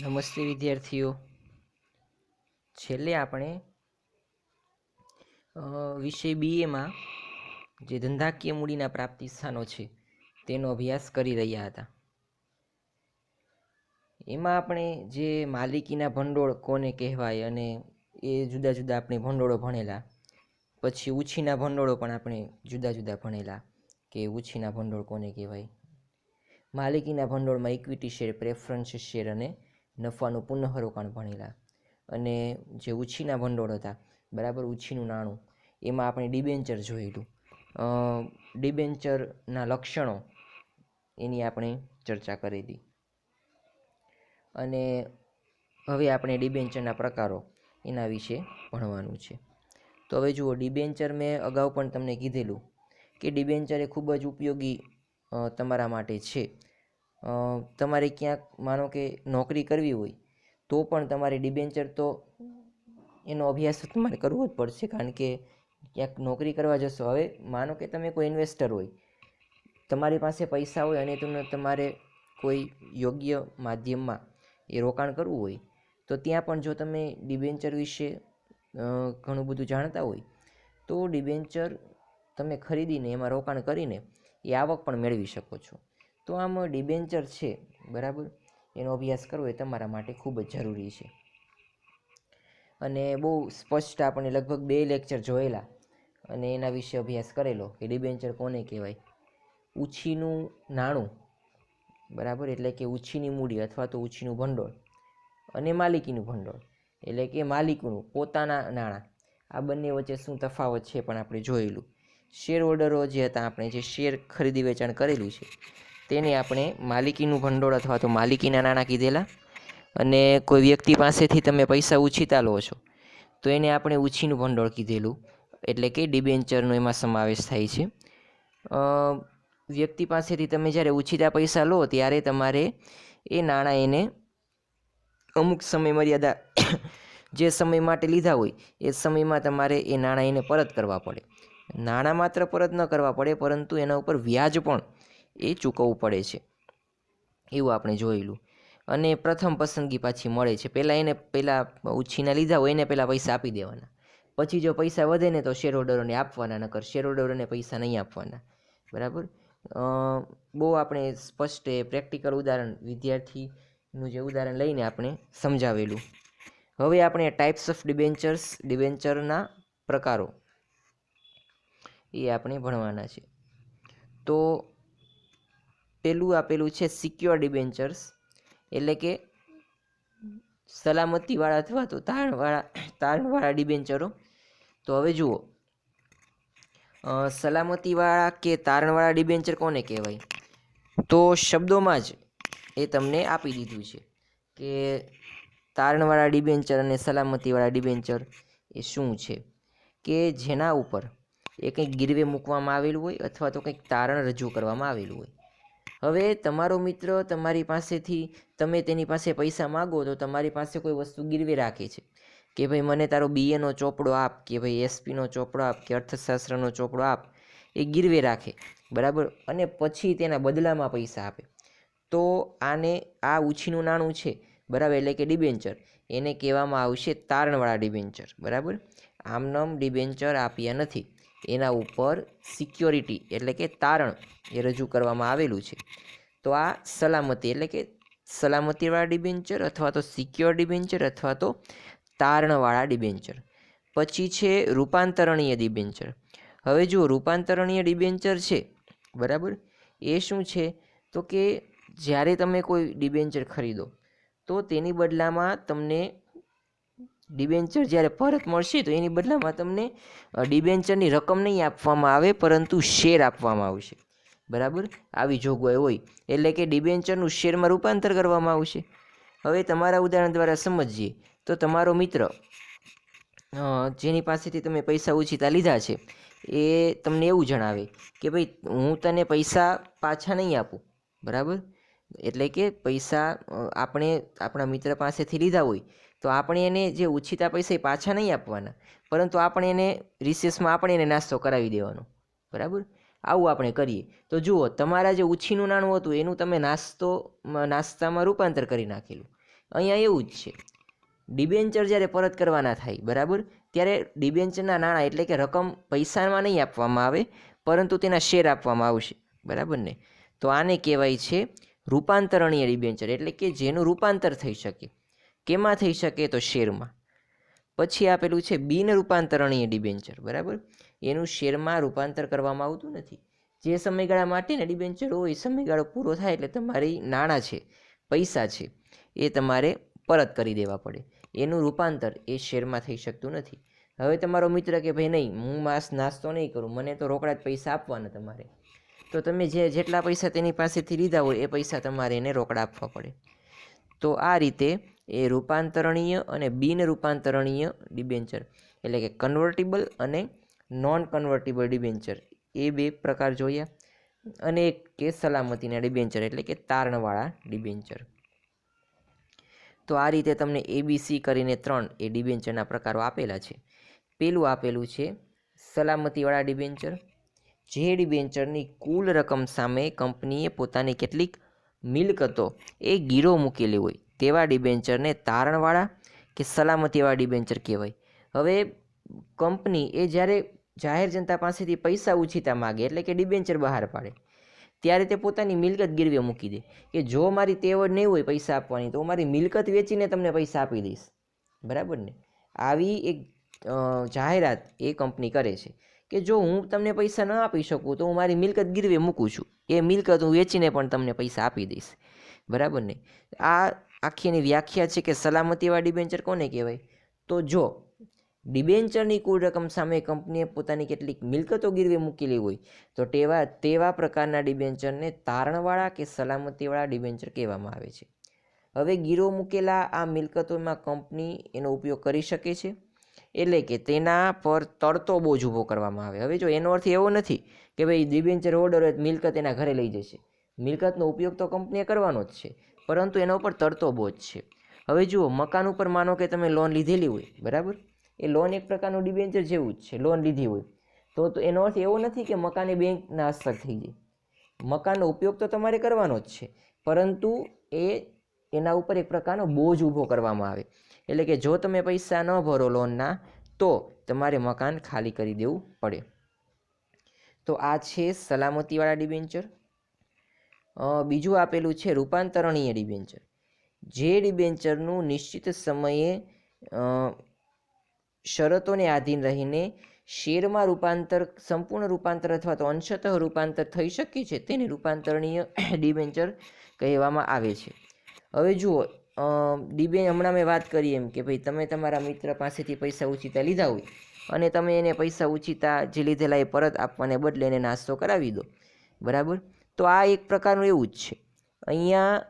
નમસ્તે વિદ્યાર્થીઓ. છેલ્લે આપણે વિષય બીએમાં જે ધંધાકીય મૂડીના પ્રાપ્તિ સ્થાનો છે તેનો અભ્યાસ કરી રહ્યા હતા. એમાં આપણે જે માલિકીના ભંડોળ કોને કહેવાય અને એ જુદા જુદા આપણે ભંડોળો ભણેલા. પછી ઉછીના ભંડોળો પણ આપણે જુદા જુદા ભણેલા કે ઉછીના ભંડોળ કોને કહેવાય. માલિકીના ભંડોળમાં ઇક્વિટી શેર, પ્રેફરન્સ શેર અને નફાનું પુનઃરોકાણ ભણેલા. અને જે ઉછીના ભંડોળ હતા, બરાબર, ઉછીનું નાણું, એમાં આપણે ડિબેન્ચર જોયેલું. ડિબેન્ચરના લક્ષણો એની આપણે ચર્ચા કરી હતી. અને હવે આપણે ડિબેન્ચરના પ્રકારો એના વિશે ભણવાનું છે. તો હવે જુઓ, ડિબેન્ચર મેં અગાઉ પણ તમને કીધેલું કે ડિબેન્ચર એ ખૂબ જ ઉપયોગી તમારા માટે છે. તમારે ક્યાંક માનો કે નોકરી કરવી હોય તો પણ તમારે ડિબેન્ચર તો એનો અભ્યાસ તમારે કરવો જ પડશે, કારણ કે ક્યાંક નોકરી કરવા જશો. હવે માનો કે તમે કોઈ ઇન્વેસ્ટર હોય, તમારી પાસે પૈસા હોય અને તમારે કોઈ યોગ્ય માધ્યમમાં એ રોકાણ કરવું હોય તો ત્યાં પણ જો તમે ડિબેન્ચર વિશે ઘણું બધું જાણતા હોય તો ડિબેન્ચર તમે ખરીદીને એમાં રોકાણ કરીને એ આવક પણ મેળવી શકો છો. તો આમ ડિબેન્ચર છે, બરાબર, એનો અભ્યાસ કરવો એ તમારા માટે ખૂબ જ જરૂરી છે. અને બહુ સ્પષ્ટ આપણે લગભગ 2 લેક્ચર જોયેલા અને એના વિશે અભ્યાસ કરેલો કે ડિબેન્ચર કોને કહેવાય. ઉછીનું નાણું, બરાબર, એટલે કે ઉછીની મૂડી અથવા તો ઉછીનું ભંડોળ, અને માલિકીનું ભંડોળ એટલે કે માલિકનું પોતાના નાણાં. આ બંને વચ્ચે શું તફાવત છે પણ આપણે જોયેલું. શેર હોલ્ડરો જે હતા, આપણે જે શેર ખરીદી વેચાણ કરેલું છે તેને આપણે માલિકીનું ભંડોળ અથવા તો માલિકીના નાણાં કીધેલા. અને કોઈ વ્યક્તિ પાસેથી તમે પૈસા ઉછીતા લો છો તો એને આપણે ઉછીનું ભંડોળ કીધેલું, એટલે કે ડિબેન્ચરનો એમાં સમાવેશ થાય છે. વ્યક્તિ પાસેથી તમે જ્યારે ઉછીતા પૈસા લો ત્યારે તમારે એ નાણાં એને અમુક સમય મર્યાદા જે સમય માટે લીધા હોય એ સમયમાં તમારે એ નાણાં એને પરત કરવા પડે. નાણાં માત્ર પરત ન કરવા પડે, પરંતુ એના ઉપર વ્યાજ પણ એ ચૂકવવું પડે છે, એવું આપણે જોયેલું. અને પ્રથમ પસંદગી પાછી મળે છે. પહેલાં ઉછીના લીધા હોય એને પહેલાં પૈસા આપી દેવાના. પછી જો પૈસા વધે ને તો શેર હોલ્ડરોને આપવાના, નકર શેર હોલ્ડરોને પૈસા નહીં આપવાના, બરાબર. બહુ આપણે સ્પષ્ટ પ્રેક્ટિકલ ઉદાહરણ, વિદ્યાર્થીનું જે ઉદાહરણ લઈને આપણે સમજાવેલું. હવે આપણે ટાઈપ્સ ઓફ ડિબેન્ચર્સ, ડિબેન્ચરના પ્રકારો એ આપણે ભણવાના છે. તો પેલું આપેલું છે સિક્યોર ડિબેન્ચર્સ, એટલે કે સલામતીવાળા અથવા તો તારણવાળા ડિબેન્ચરો. તો હવે જુઓ, સલામતીવાળા કે તારણવાળા ડિબેન્ચર કોને કહેવાય? તો શબ્દોમાં જ એ તમને આપી દીધું છે કે તારણવાળા ડિબેન્ચર અને સલામતીવાળા ડિબેન્ચર એ શું છે. કે જેના ઉપર એ કંઈક ગીરવે મૂકવામાં આવેલું હોય અથવા તો કંઈક તારણ રજૂ કરવામાં આવેલું હોય. હવે તમારો મિત્ર તમારી પાસેથી, તમે તેની પાસે પૈસા માગો તો તમારી પાસે કોઈ વસ્તુ ગીરવે રાખે છે કે ભાઈ મને તારો બીએનો ચોપડો આપ, કે ભાઈ એસપીનો ચોપડો આપ, કે અર્થશાસ્ત્રનો ચોપડો આપ, એ ગીરવે રાખે, બરાબર, અને પછી તેના બદલામાં પૈસા આપે. તો આ ઉછીનું નાણું છે, બરાબર, એટલે કે ડિબેન્ચર, એને કહેવામાં આવશે તારણવાળા ડિબેન્ચર, બરાબર. આમનામ ડિબેન્ચર આપ્યા નથી, એના ઉપર સિક્યોરિટી એટલે કે તારણ એ રજૂ કરવામાં આવેલું છે. તો આ સલામતી એટલે કે સલામતીવાળા ડિબેન્ચર અથવા તો સિક્યોર ડિબેન્ચર અથવા તો તારણવાળા ડિબેન્ચર. પછી છે રૂપાંતરણીય ડિબેન્ચર. હવે જો રૂપાંતરણીય ડિબેન્ચર છે, બરાબર, એ શું છે? તો કે જ્યારે તમે કોઈ ડિબેન્ચર ખરીદો તો તેની બદલામાં તમને ડિબેન્ચર જ્યારે પરત મળશે તો એની બદલામાં તમને ડિબેન્ચરની રકમ નહીં આપવામાં આવે, પરંતુ શેર આપવામાં આવશે, બરાબર. આવી જોગવાઈ હોય, એટલે કે ડિબેન્ચરનું શેરમાં રૂપાંતર કરવામાં આવશે. હવે તમારા ઉદાહરણ દ્વારા સમજીએ તો તમારો મિત્ર જેની પાસેથી તમે પૈસા ઉછીતા લીધા છે એ તમને એવું જણાવે કે ભાઈ હું તને પૈસા પાછા નહીં આપું, બરાબર. એટલે કે પૈસા આપણે આપણા મિત્ર પાસેથી લીધા હોય તો આપણે એને જે ઉછીતા પૈસા એ પાછા નહીં આપવાના, પરંતુ આપણે એને રિસેસમાં આપણે એને નાસ્તો કરાવી દેવાનો, બરાબર. આવું આપણે કરીએ. તો જુઓ, તમારા જે ઉછીનું નાણું હતું એનું તમે નાસ્તામાં રૂપાંતર કરી નાખેલું અહીંયા એવું જ છે, ડિબેન્ચર જ્યારે પરત કરવાના થાય બરાબર, ત્યારે ડિબેન્ચરના નાણાં એટલે કે રકમ પૈસામાં નહીં આપવામાં આવે, પરંતુ તેના શેર આપવામાં આવશે, બરાબર ને. તો આને કહેવાય છે રૂપાંતરણીય ડિબેન્ચર, એટલે કે જેનું રૂપાંતર થઈ શકે. કેમાં થઈ શકે? તો શેરમાં. પછી આપેલું છે બિન રૂપાંતરણીય ડિબેન્ચર, બરાબર. એનું શેરમાં રૂપાંતર કરવામાં આવતું નથી. જે સમયગાળા માટેના ડિબેન્ચર હોય એ સમયગાળો પૂરો થાય એટલે તમારી નાણાં છે, પૈસા છે, એ તમારે પરત કરી દેવા પડે. એનું રૂપાંતર એ શેરમાં થઈ શકતું નથી. હવે તમારો મિત્ર કે ભાઈ નહીં, હું નાસ્તો નહીં કરું, મને તો રોકડા જ પૈસા આપવાના તમારે, તો તમે જેટલા પૈસા તેની પાસેથી લીધા હોય એ પૈસા તમારે એને રોકડા આપવા પડે. તો આ રીતે એ રૂપાંતરણીય અને બિન રૂપાંતરણીય ડિબેન્ચર એટલે કે કન્વર્ટિબલ અને નોન કન્વર્ટિબલ ડિબેન્ચર એ બે પ્રકાર જોયા. અને એક કે સલામતીના ડિબેન્ચર એટલે કે તારણવાળા ડિબેન્ચર. તો આ રીતે તમને ABC કરીને 3 એ ડિબેન્ચરના પ્રકારો આપેલા છે. પેલું આપેલું છે સલામતીવાળા ડિબેન્ચર. જે ડિબેન્ચરની કુલ રકમ સામે કંપનીએ પોતાની કેટલીક મિલકતો એ ગીરો મૂકેલી હોય તેવા ડિબેન્ચરને તારણવાળા કે સલામતીવાળા ડિબેન્ચર કહેવાય. હવે કંપની એ જ્યારે જાહેર જનતા પાસેથી પૈસા ઉછીતા માગે એટલે કે ડિબેન્ચર બહાર પાડે, ત્યારે તે પોતાની મિલકત ગીરવે મૂકી દે કે જો મારી તેવડ નહીં હોય પૈસા આપવાની તો મારી મિલકત વેચીને તમને પૈસા આપી દઈશ, બરાબર ને. આવી એક જાહેરાત એ કંપની કરે છે કે જો હું તમને પૈસા ન આપી શકું તો હું મારી મિલકત ગીરવે મૂકું છું, એ મિલકત હું વેચીને પણ તમને પૈસા આપી દઈશ, બરાબર ને. આ આખીની વ્યાખ્યા છે કે સલામતીવાળા ડિબેન્ચર કોને કહેવાય? તો જો ડિબેન્ચરની કુલ રકમ સામે કંપનીએ પોતાની કેટલીક મિલકતો ગીરવે મૂકેલી હોય તો તેવા પ્રકારના ડિબેન્ચરને તારણવાળા કે સલામતીવાળા ડિબેન્ચર કહેવામાં આવે છે. હવે ગીરો મૂકેલા આ મિલકતોમાં કંપની એનો ઉપયોગ કરી શકે છે, એટલે કે તેના પર તરતો બોજ ઊભો કરવામાં આવે. હવે જો એનો અર્થ એવો નથી કે ભાઈ ડિબેન્ચર હોલ્ડર હોય મિલકત એના ઘરે લઈ જશે, મિલકતનો ઉપયોગ તો કંપનીએ કરવાનો જ છે, પરંતુ એના ઉપર તરતો બોજ છે. હવે જુઓ, મકાન ઉપર માનો કે તમે લોન લીધેલી હોય, બરાબર, એ લોન એક પ્રકારનું ડિબેન્ચર જેવું જ છે, લોન લીધી હોય તો એનો અર્થ એવો નથી કે મકાને બેંકના હસ્તક થઈ જાય. મકાનનો ઉપયોગ તો તમારે કરવાનો જ છે, પરંતુ એના ઉપર એક પ્રકારનો બોજ ઊભો કરવામાં આવે. એટલે કે જો તમે પૈસા ન ભરો લોનના તો તમારે મકાન ખાલી કરી દેવું પડે. તો આ છે સલામતીવાળા ડિબેન્ચર. બીજું આપેલું છે રૂપાંતરણીય ડિબેન્ચર. જે ડિબેન્ચરનું નિશ્ચિત સમયે શરતોને આધીન રહીને શેરમાં રૂપાંતર, સંપૂર્ણ રૂપાંતર અથવા તો અંશતઃ રૂપાંતર થઈ શકે છે તેને રૂપાંતરણીય ડિબેન્ચર કહેવામાં આવે છે. હવે જુઓ, હમણાં મેં વાત કરી એમ કે ભાઈ તમે તમારા મિત્ર પાસેથી પૈસા ઉછીતા લીધા હોય અને તમે એને પૈસા ઉછીતા જે લીધેલા એ પરત આપવાને બદલે એને નાસ્તો કરાવી દો, બરાબર. તો આ એક પ્રકારનું એવું જ છે. અહીંયા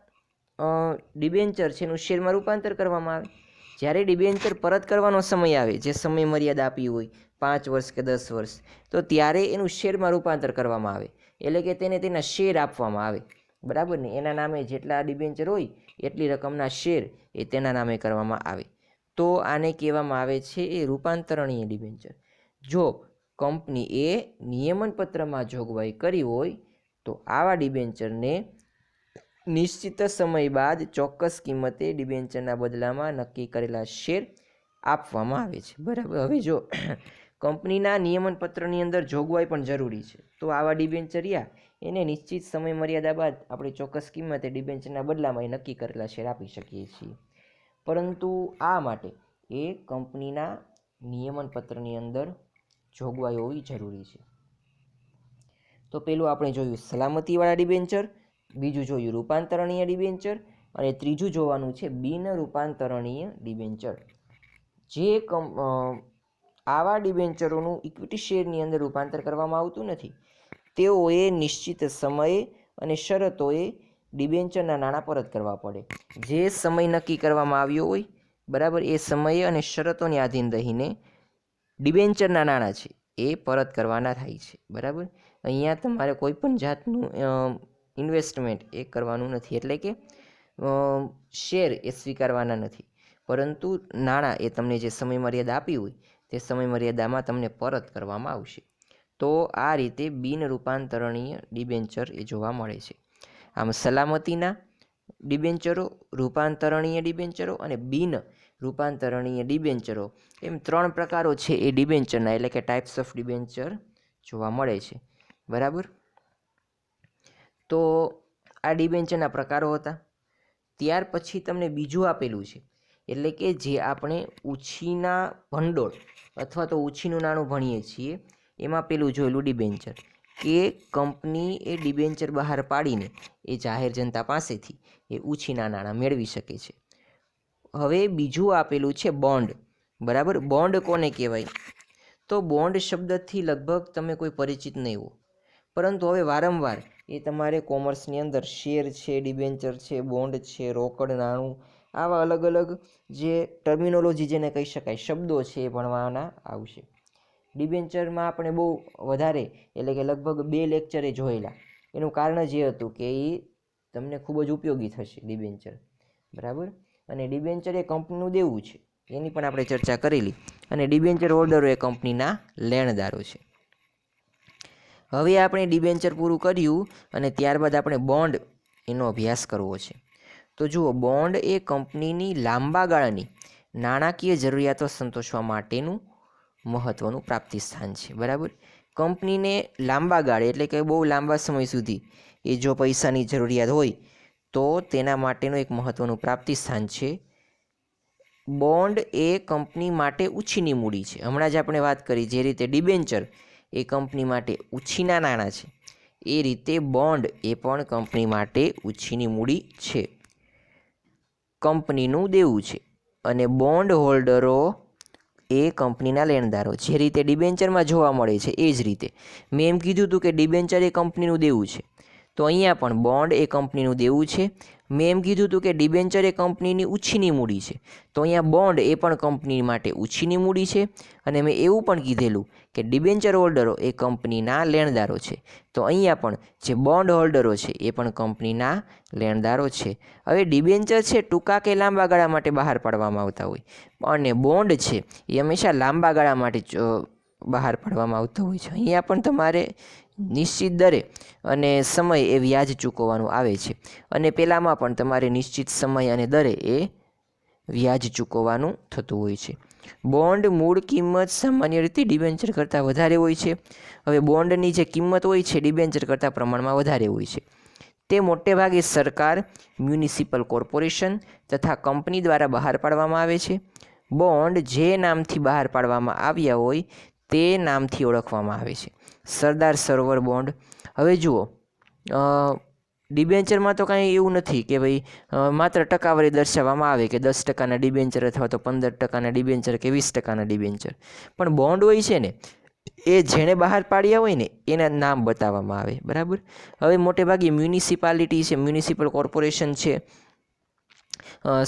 ડિબેન્ચર છે એનું શેરમાં રૂપાંતર કરવામાં આવે. જ્યારે ડિબેન્ચર પરત કરવાનો સમય આવે, જે સમય મર્યાદા આપી હોય 5 વર્ષ કે 10 વર્ષ, તો ત્યારે એનું શેરમાં રૂપાંતર કરવામાં આવે, એટલે કે તેને તેના શેર આપવામાં આવે, બરાબર ને. એના નામે જેટલા ડિબેન્ચર હોય એટલી રકમના શેર એ તેના નામે કરવામાં આવે. તો આને કહેવામાં આવે છે એ રૂપાંતરણીય ડિબેન્ચર. જો કંપની એ નિયમનપત્રમાં જોગવાઈ કરી હોય તો આવા ડિબેન્ચરને નિશ્ચિત સમય બાદ ચોક્કસ કિંમતે ડિબેન્ચરના બદલામાં નક્કી કરેલા શેર આપવામાં આવે છે, બરાબર. હવે જો કંપનીના નિયમનપત્રની અંદર જોગવાઈ પણ જરૂરી છે, તો આવા ડિબેન્ચરિયા એને નિશ્ચિત સમય મર્યાદા બાદ આપણે ચોક્કસ કિંમતે ડિબેન્ચરના બદલામાં એ નક્કી કરેલા શેર આપી શકીએ છીએ. પરંતુ આ માટે એ કંપનીના નિયમનપત્રની અંદર જોગવાઈ હોવી જરૂરી છે. તો પેલું આપણે જોયું સલામતીવાળા ડિબેન્ચર, બીજું જોયું રૂપાંતરણીય ડિબેન્ચર, અને ત્રીજું જોવાનું છે બિન રૂપાંતરણીય ડિબેન્ચર. જે આવા ડિબેન્ચરોનું ઇક્વિટી શેરની અંદર રૂપાંતર કરવામાં આવતું નથી, તેઓએ નિશ્ચિત સમયે અને શરતોએ ડિબેન્ચરના નાણાં પરત કરવા પડે. જે સમય નક્કી કરવામાં આવ્યો હોય, બરાબર, એ સમયે અને શરતોને આધીન રહીને ડિબેન્ચરના નાણાં છે એ પરત કરવાના થાય છે, બરાબર. અહીંયા તમારે કોઈ પણ જાતનું ઇન્વેસ્ટમેન્ટ એ કરવાનું નથી, એટલે કે શેર એ સ્વીકારવાના નથી, પરંતુ નાણાં એ તમને જે સમય મર્યાદા આપી હોય તે સમય મર્યાદામાં તમને પરત કરવામાં આવશે. તો આ રીતે બિન રૂપાંતરણીય ડિબેન્ચર એ જોવા મળે છે. આમ સલામતીના ડિબેન્ચરો, રૂપાંતરણીય ડિબેન્ચરો અને બિન રૂપાંતરણીય ડિબેન્ચરો, એમ 3 પ્રકારો છે એ ડિબેન્ચરના, એટલે કે ટાઈપ્સ ઓફ ડિબેન્ચર જોવા મળે છે. બરાબર. તો આ ડિબેન્ચરના પ્રકારો હતા. ત્યાર પછી તમને બીજું આપેલું છે, એટલે કે જે આપણે ઉછીના ભંડોળ અથવા તો ઉછીનું નાણું ભણીએ છીએ એમાં પેલું જોયેલું ડિબેન્ચર, કે કંપની એ ડિબેન્ચર બહાર પાડીને એ જાહેર જનતા પાસેથી એ ઉછીના નાણાં મેળવી શકે છે. હવે બીજું આપેલું છે બોન્ડ. બરાબર. બોન્ડ કોને કહેવાય? તો બોન્ડ શબ્દથી લગભગ તમે કોઈ પરિચિત નહીં હો, પરંતુ હવે વારંવાર એ તમારે કોમર્સની અંદર શેર છે, ડિબેન્ચર છે, બોન્ડ છે, રોકડ નાણું, આવા અલગ અલગ જે ટર્મિનોલોજી જેને કહી શકાય શબ્દો છે એ ભણવાના આવશે. ડિબેન્ચરમાં આપણે બહુ વધારે, એટલે કે લગભગ 2 લેક્ચરે જોયેલા. એનું કારણ જ એ હતું કે એ તમને ખૂબ જ ઉપયોગી થશે ડિબેન્ચર. બરાબર. અને ડિબેન્ચર એ કંપનીનું દેવું છે, એની પણ આપણે ચર્ચા કરેલી. અને ડિબેન્ચર હોલ્ડરો એ કંપનીના લેણદારો છે. હવે આપણે ડિબેન્ચર પૂરું કર્યું અને ત્યારબાદ આપણે બોન્ડ એનો અભ્યાસ કરવો છે. તો જુઓ, બોન્ડ એ કંપનીની લાંબા ગાળાની નાણાકીય જરૂરિયાતો સંતોષવા માટેનું મહત્ત્વનું પ્રાપ્તિ સ્થાન છે. બરાબર. કંપનીને લાંબા ગાળે, એટલે કે બહુ લાંબા સમય સુધી એ જો પૈસાની જરૂરિયાત હોય તો તેના માટેનું એક મહત્ત્વનું પ્રાપ્તિ સ્થાન છે. બોન્ડ એ કંપની માટે ઉછીની મૂડી છે. હમણાં જ આપણે વાત કરી જે રીતે ડિબેન્ચર એ કંપની માટે ઉછીના નાણાં છે, એ રીતે બોન્ડ એ પણ કંપની માટે ઉછીની મૂડી છે, કંપનીનું દેવું છે. અને બોન્ડ હોલ્ડરો એ કંપનીના લેણદારો, જે રીતે ડિબેન્ચરમાં જોવા મળે છે એ જ રીતે. મેં એમ કીધું હતું કે ડિબેન્ચર એ કંપનીનું દેવું છે, તો અહીંયા પણ બોન્ડ એ કંપનીનું દેવું છે. મેં એમ કીધું હતું કે ડિબેન્ચર એ કંપનીની ઉછીની મૂડી છે, તો અહીંયા બોન્ડ એ પણ કંપની માટે ઉછીની મૂડી છે. અને મેં એવું પણ કીધેલું કે ડિબેન્ચર હોલ્ડરો એ કંપનીના લેણદારો છે, તો અહીંયા પણ જે બોન્ડ હોલ્ડરો છે એ પણ કંપનીના લેણદારો છે. હવે ડિબેન્ચર છે ટૂંકા કે લાંબા ગાળા માટે બહાર પાડવામાં આવતા હોય, અને બોન્ડ છે એ હંમેશા લાંબા ગાળા માટે બહાર પાડવામાં આવતો હોય છે. અહીંયા પણ તમારે નિશ્ચિત દરે અને સમય એ વ્યાજ ચૂકવવાનું આવે છે, અને પેલામાં પણ તમારે નિશ્ચિત સમય અને દરે એ વ્યાજ ચૂકવવાનું થતું હોય છે. બોન્ડ મૂળ કિંમત સામાન્ય રીતે ડિબેન્ચર કરતાં વધારે હોય છે. હવે બોન્ડની જે કિંમત હોય છે ડિબેન્ચર કરતાં પ્રમાણમાં વધારે હોય છે. તે મોટે ભાગે સરકાર, મ્યુનિસિપલ કોર્પોરેશન તથા કંપની દ્વારા બહાર પાડવામાં આવે છે. બોન્ડ જે નામથી બહાર પાડવામાં આવ્યા હોય તે નામથી ઓળખવામાં આવે છે. સરદાર સરોવર બોન્ડ. હવે જુઓ, ડિબેન્ચરમાં તો કાંઈ એવું નથી કે ભાઈ માત્ર ટકાવારી દર્શાવવામાં આવે કે 10% ડિબેન્ચર અથવા તો 15% ડિબેન્ચર કે 20% ડિબેન્ચર. પણ બોન્ડ હોય છે ને એ જેણે બહાર પાડ્યા હોય ને એના નામ બતાવવામાં આવે. બરાબર. હવે મોટે ભાગે મ્યુનિસિપાલિટી છે, મ્યુનિસિપલ કોર્પોરેશન છે,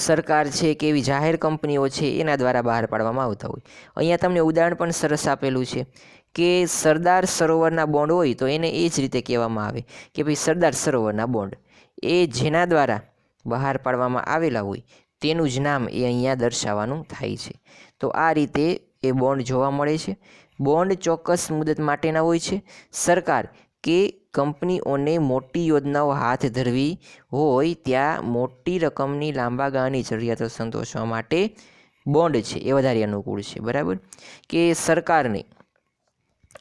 સરકાર છે કે એવી જાહેર કંપનીઓ છે એના દ્વારા બહાર પાડવામાં આવતા હોય. અહીંયા તમને ઉદાહરણ પણ સરસ આપેલું છે કે સરદાર સરોવરના બોન્ડ હોય તો એને એ જ રીતે કહેવામાં આવે કે ભાઈ સરદાર સરોવરના બોન્ડ, એ જેના દ્વારા બહાર પાડવામાં આવેલા હોય તેનું જ નામ એ અહીંયા દર્શાવવાનું થાય છે. તો આ રીતે એ બોન્ડ જોવા મળે છે. બોન્ડ ચોક્કસ મુદત માટેના હોય છે. સરકાર કે કંપનીઓને મોટી યોજનાઓ હાથ ધરવી હોય ત્યાં મોટી રકમની લાંબા ગાળાની જરૂરિયાતો સંતોષવા માટે બોન્ડ છે એ વધારે અનુકૂળ છે. બરાબર. કે સરકારને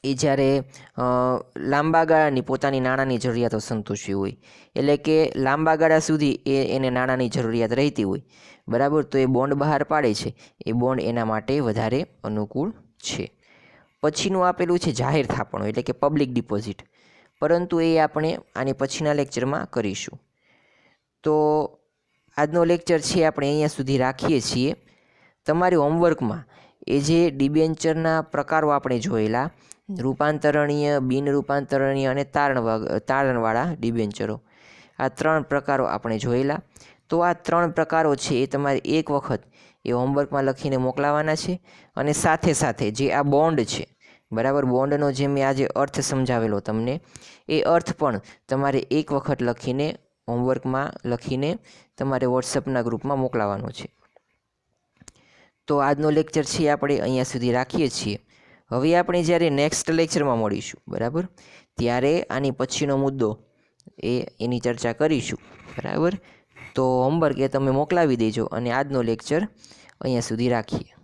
એ જ્યારે લાંબા ગાળાની પોતાની નાણાંની જરૂરિયાતો સંતોષવી હોય, એટલે કે લાંબા ગાળા સુધી એને નાણાંની જરૂરિયાત રહેતી હોય, બરાબર, તો એ બોન્ડ બહાર પાડે છે. એ બોન્ડ એના માટે વધારે અનુકૂળ છે. પછીનું આપેલું છે જાહેર થાપણો, એટલે કે પબ્લિક ડિપોઝિટ, પરંતુ એ આપણે આની પછીના લેક્ચરમાં કરીશું. તો આજનો લેક્ચર છે આપણે અહીંયા સુધી રાખીએ છીએ. તમારી હોમવર્કમાં એ જે ડિબેન્ચરના પ્રકારો આપણે જોયેલા, રૂપાંતરણીય, બિન રૂપાંતરણીય અને તારણવાળા ડિબેન્ચરો, આ 3 પ્રકારો આપણે જોયેલા. તો આ 3 પ્રકારો છે એ તમારે એક વખત એ હોમવર્કમાં લખીને મોકલાવાના છે. અને સાથે સાથે જે આ બોન્ડ છે, બરાબર, બોન્ડનો જે મેં આજે અર્થ સમજાવેલો તમને, એ અર્થ પણ તમારે એક વખત લખીને હોમવર્કમાં લખીને તમારે વોટ્સઅપના ગ્રુપમાં મોકલાવાનો છે. તો આજનો લેક્ચર છે આપણે અહીંયા સુધી રાખીએ છીએ. હવે આપણે જ્યારે નેક્સ્ટ લેક્ચરમાં મળીશું, બરાબર, ત્યારે આની પછીનો મુદ્દો એની ચર્ચા કરીશું. બરાબર. તો હોમવર્ક એ તમે મોકલાવી દેજો અને આજનો લેક્ચર અહીંયા સુધી રાખીએ.